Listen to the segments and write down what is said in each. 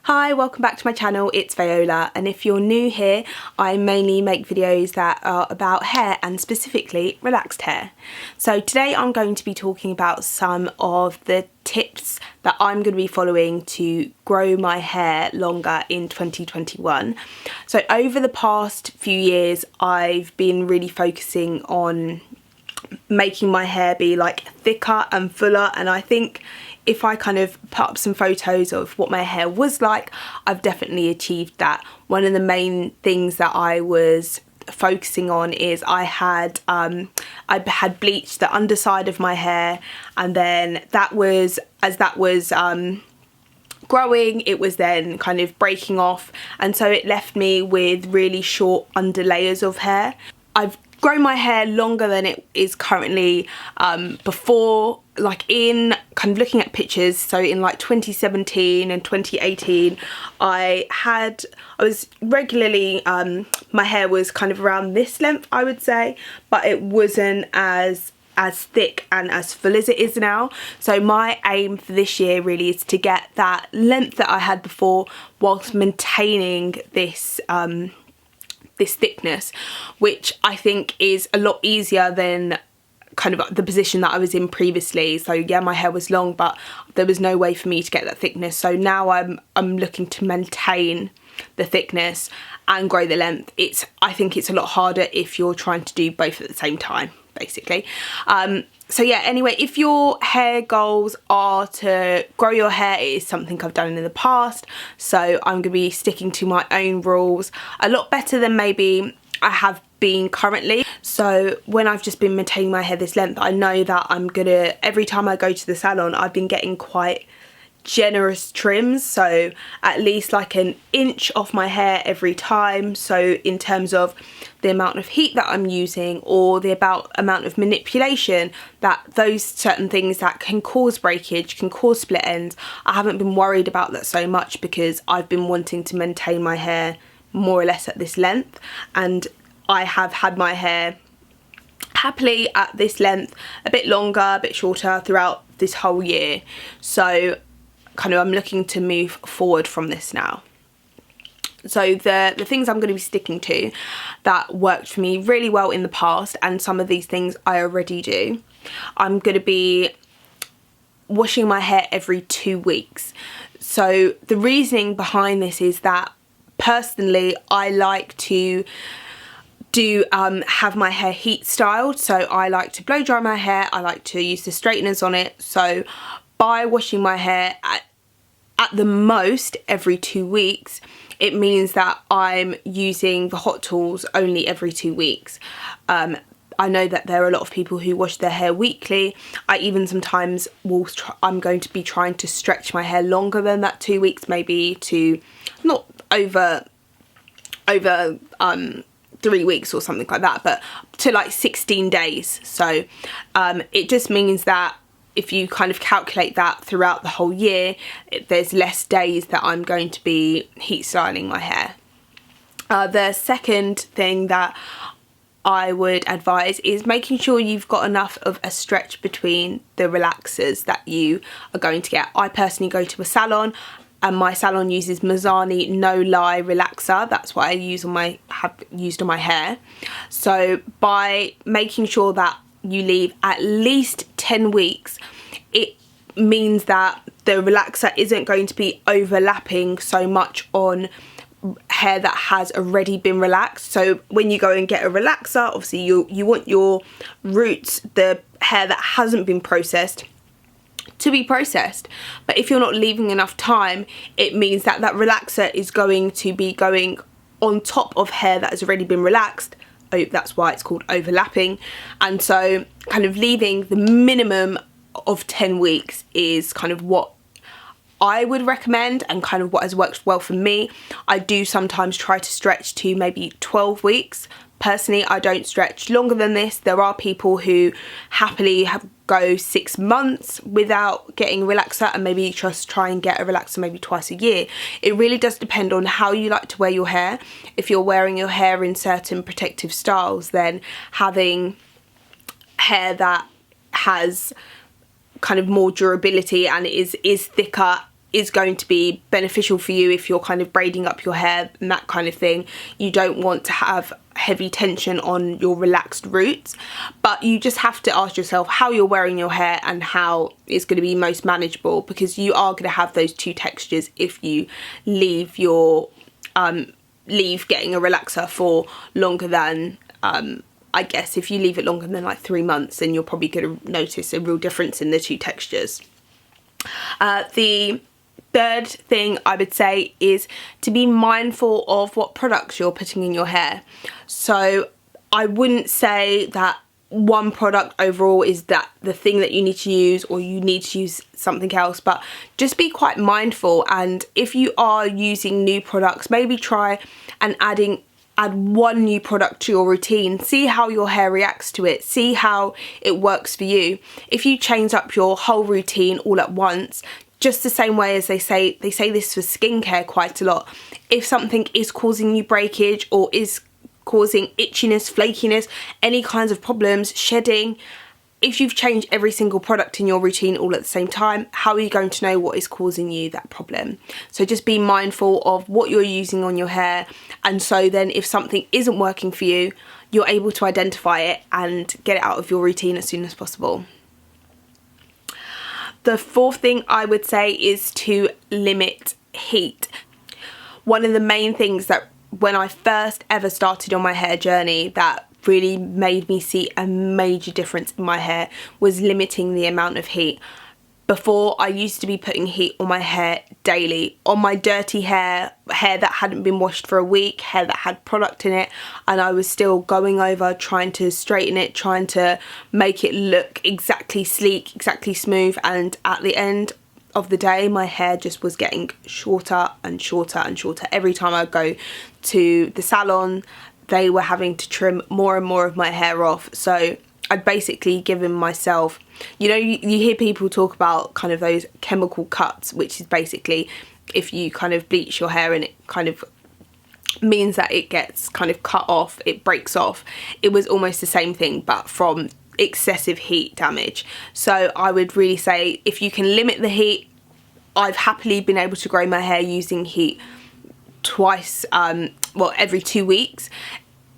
Hi, welcome back to my channel, it's Viola, and if you're new here, I mainly make videos that are about hair and specifically relaxed hair. So today I'm going to be talking about some of the tips that I'm going to be following to grow my hair longer in 2021. So over the past few years, I've been really focusing on making my hair be like thicker and fuller, and I think if I kind of put up some photos of what my hair was like, I've definitely achieved that. One of the main things that I was focusing on is I had bleached the underside of my hair, and then as that was growing, it was then kind of breaking off, and so it left me with really short under layers of hair. I've grown my hair longer than it is currently before, like in kind of looking at pictures, so in like 2017 and 2018 I was regularly my hair was kind of around this length, I would say, but it wasn't as thick and as full as it is now. So my aim for this year really is to get that length that I had before whilst maintaining this thickness, which I think is a lot easier than kind of the position that I was in previously. So yeah, my hair was long, but there was no way for me to get that thickness. So now I'm looking to maintain the thickness and grow the length. I think it's a lot harder if you're trying to do both at the same time, basically. So yeah, anyway, if your hair goals are to grow your hair, it is something I've done in the past, so I'm going to be sticking to my own rules a lot better than maybe I have been currently. So when I've just been maintaining my hair this length, I know that I'm gonna, every time I go to the salon, I've been getting quite generous trims, so at least like an inch off my hair every time. So in terms of the amount of heat that I'm using, or the amount of manipulation, that those certain things that can cause breakage, can cause split ends, I haven't been worried about that so much because I've been wanting to maintain my hair more or less at this length, and I have had my hair happily at this length, a bit longer, a bit shorter throughout this whole year. So kind of I'm looking to move forward from this now. So the things I'm going to be sticking to that worked for me really well in the past, and some of these things I already do, I'm going to be washing my hair every 2 weeks. So the reasoning behind this is that personally I like to have my hair heat styled, so I like to blow dry my hair, I like to use the straighteners on it. So by washing my hair at the most every 2 weeks, it means that I'm using the hot tools only every 2 weeks. I know that there are a lot of people who wash their hair weekly. I even sometimes I'm going to be trying to stretch my hair longer than that 2 weeks, maybe to not over 3 weeks or something like that, but to like 16 days. So it just means that if you kind of calculate that throughout the whole year, there's less days that I'm going to be heat styling my hair. The second thing that I would advise is making sure you've got enough of a stretch between the relaxers that you are going to get. I personally go to a salon, and my salon uses Mizani No Lie Relaxer. That's what I have used on my hair. So by making sure that you leave at least 10 weeks, it means that the relaxer isn't going to be overlapping so much on hair that has already been relaxed. So when you go and get a relaxer, obviously you want your roots, the hair that hasn't been processed, to be processed. But if you're not leaving enough time, it means that that relaxer is going to be going on top of hair that has already been relaxed. That's why it's called overlapping. And so kind of leaving the minimum of 10 weeks is kind of what I would recommend, and kind of what has worked well for me. I do sometimes try to stretch to maybe 12 weeks. Personally, I don't stretch longer than this. There are people who happily go 6 months without getting a relaxer, and maybe just try and get a relaxer maybe twice a year. It really does depend on how you like to wear your hair. If you're wearing your hair in certain protective styles, then having hair that has kind of more durability and is thicker is going to be beneficial for you if you're kind of braiding up your hair and that kind of thing. You don't want to have heavy tension on your relaxed roots, but you just have to ask yourself how you're wearing your hair and how it's going to be most manageable, because you are going to have those two textures if you leave your leave getting a relaxer for longer than I guess if you leave it longer than like 3 months, then you're probably going to notice a real difference in the two textures. The third thing I would say is to be mindful of what products you're putting in your hair. So I wouldn't say that one product overall is that the thing that you need to use, or you need to use something else, but just be quite mindful. And if you are using new products, maybe try and add one new product to your routine. See how your hair reacts to it. See how it works for you. If you change up your whole routine all at once, just the same way as they say this for skincare quite a lot. If something is causing you breakage or is causing itchiness, flakiness, any kinds of problems, shedding, if you've changed every single product in your routine all at the same time, how are you going to know what is causing you that problem? So just be mindful of what you're using on your hair, and so then if something isn't working for you, you're able to identify it and get it out of your routine as soon as possible. The fourth thing I would say is to limit heat. One of the main things that when I first ever started on my hair journey that really made me see a major difference in my hair was limiting the amount of heat. Before, I used to be putting heat on my hair daily, on my dirty hair that hadn't been washed for a week, hair that had product in it, and I was still going over trying to straighten it, trying to make it look exactly sleek, exactly smooth, and at the end of the day my hair just was getting shorter and shorter and shorter. Every time I go to the salon, they were having to trim more and more of my hair off. So I'd basically given myself, you know, you hear people talk about kind of those chemical cuts, which is basically if you kind of bleach your hair and it kind of means that it gets kind of cut off, it breaks off. It was almost the same thing, but from excessive heat damage. So I would really say if you can limit the heat, I've happily been able to grow my hair using heat twice, every 2 weeks,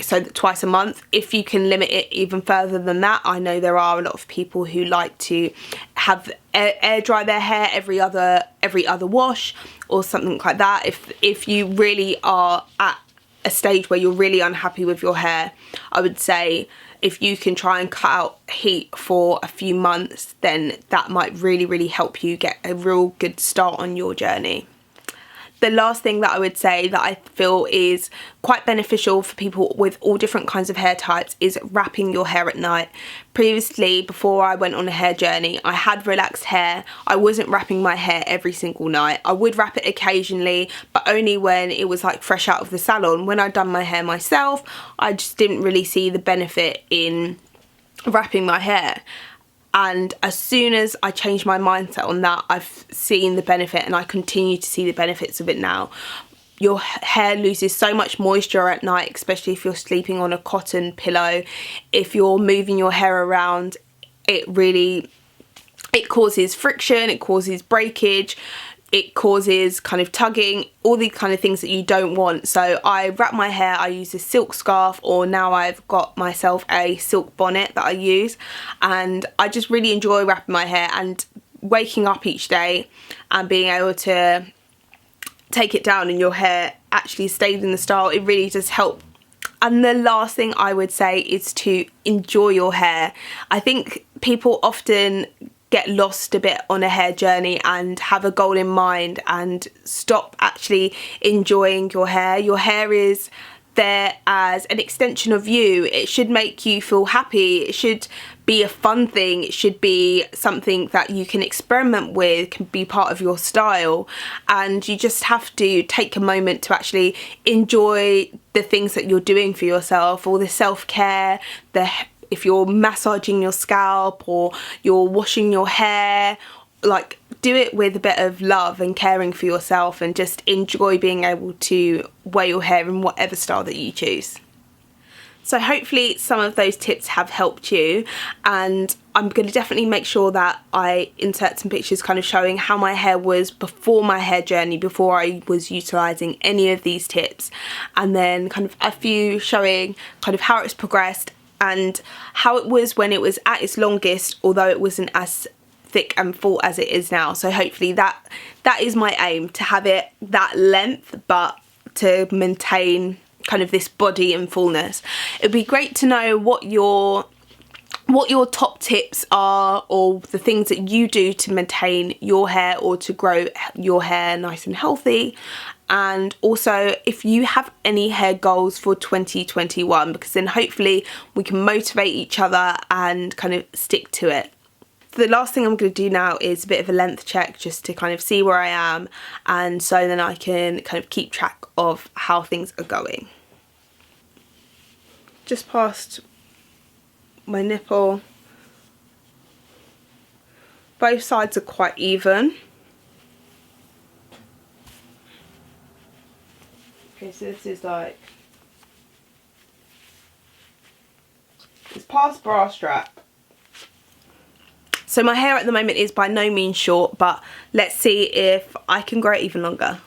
so twice a month. If you can limit it even further than that, I know there are a lot of people who like to have air dry their hair every other wash or something like that. If you really are at a stage where you're really unhappy with your hair, I would say if you can try and cut out heat for a few months, then that might really help you get a real good start on your journey. The last thing that I would say that I feel is quite beneficial for people with all different kinds of hair types is wrapping your hair at night. Previously, before I went on a hair journey, I had relaxed hair. I wasn't wrapping my hair every single night. I would wrap it occasionally, but only when it was like fresh out of the salon. When I'd done my hair myself, I just didn't really see the benefit in wrapping my hair. And as soon as I changed my mindset on that, I've seen the benefit, and I continue to see the benefits of it now. Your hair loses so much moisture at night, especially if you're sleeping on a cotton pillow. If you're moving your hair around, it causes friction, it causes breakage, it causes kind of tugging, all these kind of things that you don't want. So I wrap my hair, I use a silk scarf, or now I've got myself a silk bonnet that I use, and I just really enjoy wrapping my hair and waking up each day and being able to take it down and your hair actually stays in the style. It really does help. And the last thing I would say is to enjoy your hair. I think people often get lost a bit on a hair journey and have a goal in mind and stop actually enjoying your hair. Your hair is there as an extension of you. It should make you feel happy. It should be a fun thing. It should be something that you can experiment with, can be part of your style, and you just have to take a moment to actually enjoy the things that you're doing for yourself, all the self-care, if you're massaging your scalp or you're washing your hair, like do it with a bit of love and caring for yourself, and just enjoy being able to wear your hair in whatever style that you choose. So hopefully some of those tips have helped you, and I'm going to definitely make sure that I insert some pictures kind of showing how my hair was before my hair journey, before I was utilising any of these tips, and then kind of a few showing kind of how it's progressed and how it was when it was at its longest, although it wasn't as thick and full as it is now. So hopefully that is my aim, to have it that length but to maintain kind of this body and fullness. It'd be great to know what your top tips are, or the things that you do to maintain your hair or to grow your hair nice and healthy. And also if you have any hair goals for 2021, because then hopefully we can motivate each other and kind of stick to it. The last thing I'm going to do now is a bit of a length check, just to kind of see where I am, and so then I can kind of keep track of how things are going. Just past my nipple. Both sides are quite even. Okay, so this is like, it's past bra strap. So my hair at the moment is by no means short, but let's see if I can grow it even longer.